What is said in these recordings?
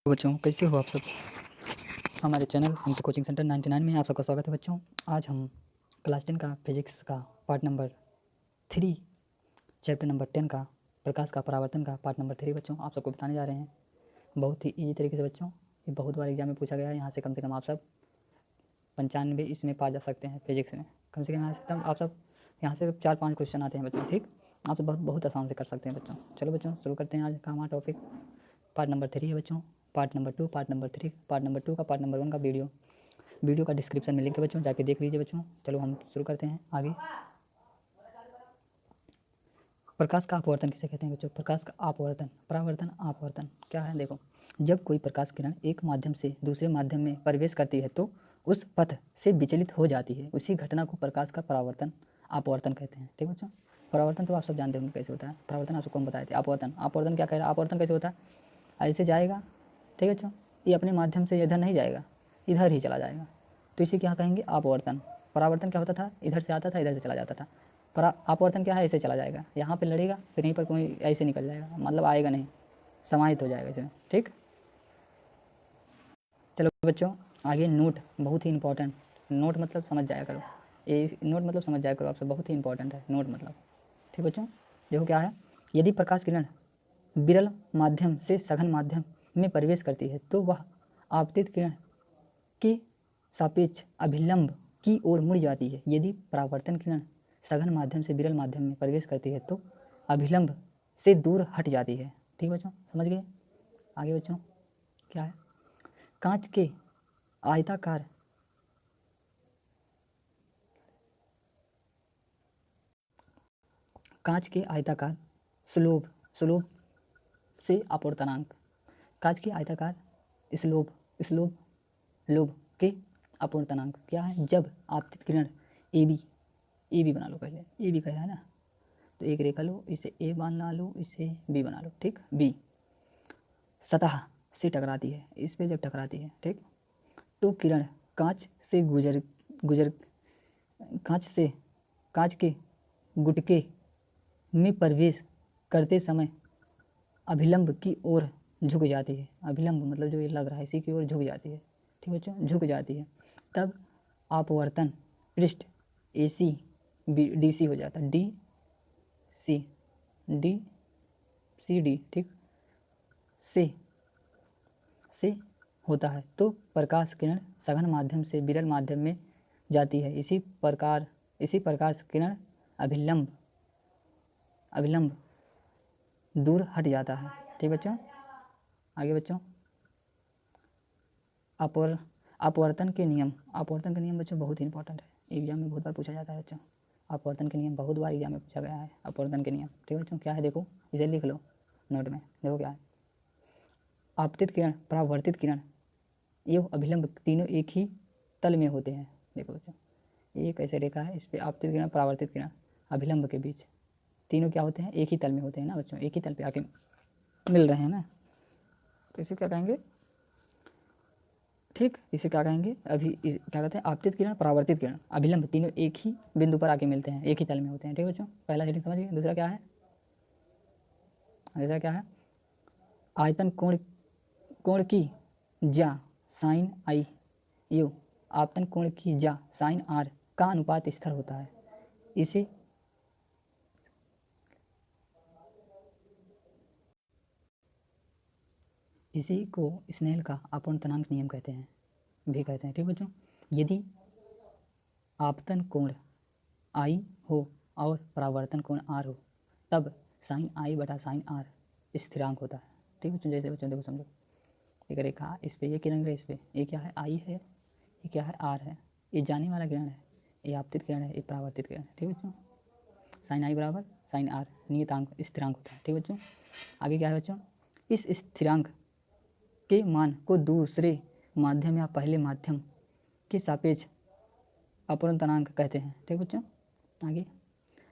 बच्चों कैसे हो आप सब। हमारे चैनल एमके कोचिंग सेंटर 99 में आप सबका स्वागत है बच्चों। आज हम क्लास 10 का फिजिक्स का पार्ट नंबर 3 चैप्टर नंबर 10 का प्रकाश का परावर्तन का पार्ट नंबर 3 बच्चों आप सबको बताने जा रहे हैं। बहुत ही ईजी तरीके से बच्चों, ये बहुत बार एग्जाम में पूछा गया है। यहाँ से कम आप सब 95 इसमें पा जा सकते हैं। फिजिक्स में कम से कम यहाँ से आप सब यहाँ से 4-5 क्वेश्चन आते हैं बच्चों। ठीक, आप सब बहुत आसान से कर सकते हैं बच्चों। चलो बच्चों शुरू करते हैं आज का हमारा टॉपिक। पार्ट नंबर 3 है बच्चों, part number 2, part number 3, part number 2 का पार्ट नंबर 1 का वीडियो का डिस्क्रिप्शन में लिंक है बच्चों, जाके देख लीजिए बच्चों। चलो हम शुरू करते हैं आगे। प्रकाश का अपवर्तन किसे कहते हैं बच्चों? प्रकाश का अपवर्तन, परावर्तन, अपवर्तन क्या है? देखो, जब कोई प्रकाश किरण एक माध्यम से दूसरे माध्यम में प्रवेश करती है तो उस पथ से विचलित हो जाती है। उसी घटना को प्रकाश का परावर्तन, अपवर्तन कहते हैं। ठीक बच्चों, परावर्तन तो आप सब जानते होंगे कैसे होता है। परावर्तन आप सबको हम बताए थे। अपवर्तन क्या कह रहा है? अपवर्तन कैसे होता है? ऐसे जाएगा, ठीक है बच्चों, ये अपने माध्यम से इधर नहीं जाएगा, इधर ही चला जाएगा, तो इसे क्या कहेंगे? अपवर्तन। परावर्तन क्या होता था? इधर से आता था, इधर से चला जाता था। अपवर्तन क्या है? ऐसे चला जाएगा, यहाँ पे लड़ेगा, फिर यहीं पर कोई ऐसे निकल जाएगा, मतलब आएगा नहीं, समाहित हो जाएगा इसमें। ठीक, चलो बच्चों आगे। नोट बहुत ही इंपॉर्टेंट, नोट मतलब समझ जाया करो, ये नोट मतलब समझ जाया करो आप सब, बहुत ही इंपॉर्टेंट है नोट मतलब। ठीक बच्चों, देखो क्या है। यदि प्रकाश किरण विरल माध्यम से सघन माध्यम में प्रवेश करती है तो वह आपतित किरण के सापेक्ष अभिलंब की ओर मुड़ जाती है। यदि परावर्तन किरण सघन माध्यम से विरल माध्यम में प्रवेश करती है तो अभिलंब से दूर हट जाती है। ठीक बच्चों, समझ गए? आगे बच्चों क्या है? कांच के आयताकार स्लोब से अपवर्तनांक, कांच के आयताकार स्लोब लोब के अपवर्तनांक क्या है? जब आपतित किरण ए बी बना लो, पहले ए बी कह रहा है ना, तो एक रेखा लो, इसे ए बना लो, इसे बी बना लो। ठीक, बी सतह से टकराती है, इस पे जब टकराती है, ठीक, तो किरण कांच के गुटके में प्रवेश करते समय अभिलंब की ओर झुक जाती है। अभिलंब मतलब जो ये लग रहा है इसी की ओर झुक जाती है। ठीक बच्चों, झुक जाती है, तब अपवर्तन पृष्ठ AC DC हो जाता है, DC ठीक से होता है, तो प्रकाश किरण सघन माध्यम से विरल माध्यम में जाती है। इसी प्रकाश किरण अभिलंब दूर हट जाता है। ठीक बच्चों, आगे बच्चों अपवर्तन के नियम बच्चों बहुत ही इंपॉर्टेंट है, एग्जाम में बहुत बार पूछा जाता है बच्चों। अपवर्तन के नियम बहुत बार एग्जाम में पूछा गया है। अपवर्तन के नियम, ठीक बच्चों, क्या है? देखो, इसे लिख लो नोट में। देखो क्या है? आपतित किरण, परावर्तित किरण एवं अभिलंब तीनों एक ही तल में होते हैं। देखो बच्चों, एक ऐसे रेखा है, इस पर आपतित किरण, परावर्तित किरण, अभिलंब के बीच तीनों क्या होते हैं? एक ही तल में होते हैं ना बच्चों, एक ही तल पे आके मिल रहे हैं ना, तो इसे क्या कहेंगे? ठीक, इसे क्या कहेंगे? क्या कहते हैं? आपतित किरण, परावर्तित किरण, अभिलंब तीनों एक ही बिंदु पर आके मिलते हैं, एक ही तल में होते हैं। ठीक बच्चों, पहला हेडिंग समझ गए। दूसरा क्या है? आयतन कोण की ज्या साइन आई यू, आपतन कोण की ज्या साइन आर का अनुपात स्थिर होता है। इसी को स्नेल का अपवर्तनांक नियम कहते हैं, भी कहते हैं। ठीक बच्चों, यदि आपतन कोण आई हो और परावर्तन कोण आर हो तब साइन आई बटा साइन आर स्थिरांक होता है। ठीक बच्चों, जैसे बच्चों देखो समझो, एक रेखा, इस पे ये किरण है, इस पे ये क्या है? आई है, ये क्या है? आर है, ये जाने वाला किरण है, ये आपतित किरण है, ये परावर्तित किरण है। ठीक बच्चों, साइन आई बराबर साइन आर नियतांक स्थिरांक होता है। ठीक बच्चों, आगे क्या है बच्चों? इस स्थिरांक के मान को दूसरे माध्यम या पहले माध्यम के सापेक्ष अपवर्तनांक कहते हैं। ठीक बच्चों, आगे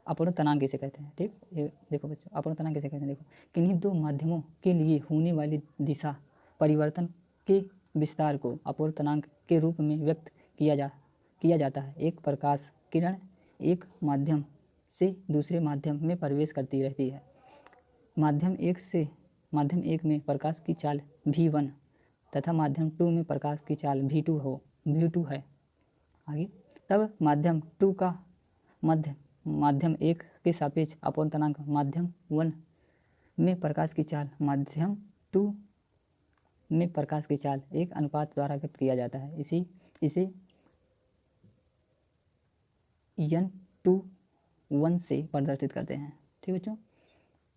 अपवर्तनांक किसे कहते हैं? ठीक, ये देखो बच्चों, अपवर्तनांक किसे कहते हैं? देखो, किन्हीं दो माध्यमों के लिए होने वाली दिशा परिवर्तन के विस्तार को अपवर्तनांक के रूप में व्यक्त किया जाता है। एक प्रकाश किरण एक माध्यम से दूसरे माध्यम में प्रवेश करती रहती है। माध्यम एक में प्रकाश की चाल v1 तथा माध्यम 2 में प्रकाश की चाल v2 है आगे, तब माध्यम 2 का माध्यम 1 के सापेक्ष अपवर्तनांक माध्यम 1 में प्रकाश की चाल माध्यम 2 में प्रकाश की चाल एक अनुपात द्वारा व्यक्त किया जाता है। इसे n2 से प्रदर्शित करते हैं। ठीक बच्चों,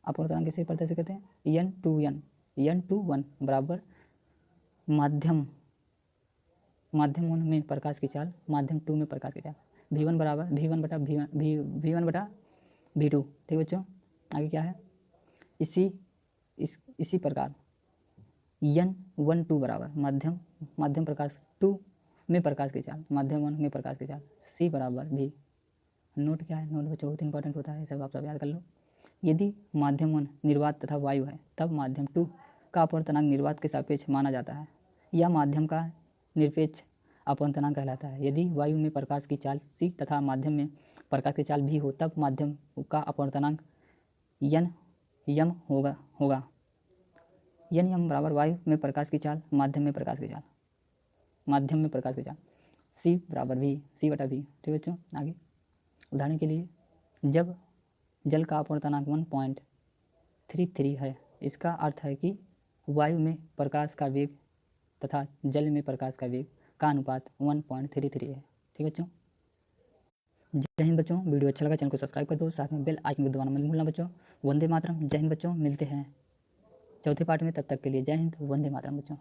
अपवर्तनांक किसे प्रदर्शित करते हैं? n2 बराबर माध्यम 1 में प्रकाश की चाल माध्यम 2 में प्रकाश की चाल v1 बराबर v1 बटा v2। ठीक बच्चों, आगे क्या है? इसी प्रकार n12 बराबर माध्यम प्रकाश 2 में प्रकाश की चाल माध्यम 1 में प्रकाश की चाल c बराबर v। नोट क्या है? नोट बच्चों बहुत इंपॉर्टेंट होता है, सब आप सब याद कर लो। यदि माध्यम 1 निर्वात तथा वायु है तब माध्यम 2 का अपवर्तनांक निर्वात के सापेक्ष माना जाता है। यह माध्यम का निरपेक्ष अपवर्तनांक कहलाता है। यदि वायु में प्रकाश की चाल c तथा माध्यम में प्रकाश की चाल v हो तब माध्यम का अपवर्तनांक n होगा। n बराबर वायु में प्रकाश की चाल माध्यम में प्रकाश की चाल c बराबर v, c बटा v। ठीक बच्चों, आगे उदाहरण के लिए, जब जल का अपवर्तनांक 1.33 है, इसका अर्थ है कि वायु में प्रकाश का वेग तथा जल में प्रकाश का वेग का अनुपात 1.33 है। ठीक बच्चों, जय हिंद बच्चों। वीडियो अच्छा लगा चैनल को सब्सक्राइब कर दो, साथ में बेल आइकन को दबाना मत भूलना बच्चों। वंदे मातरम। जय हिंद बच्चों, मिलते हैं चौथे पार्ट में, तब तक के लिए जय हिंद, वंदे मातरम बच्चों।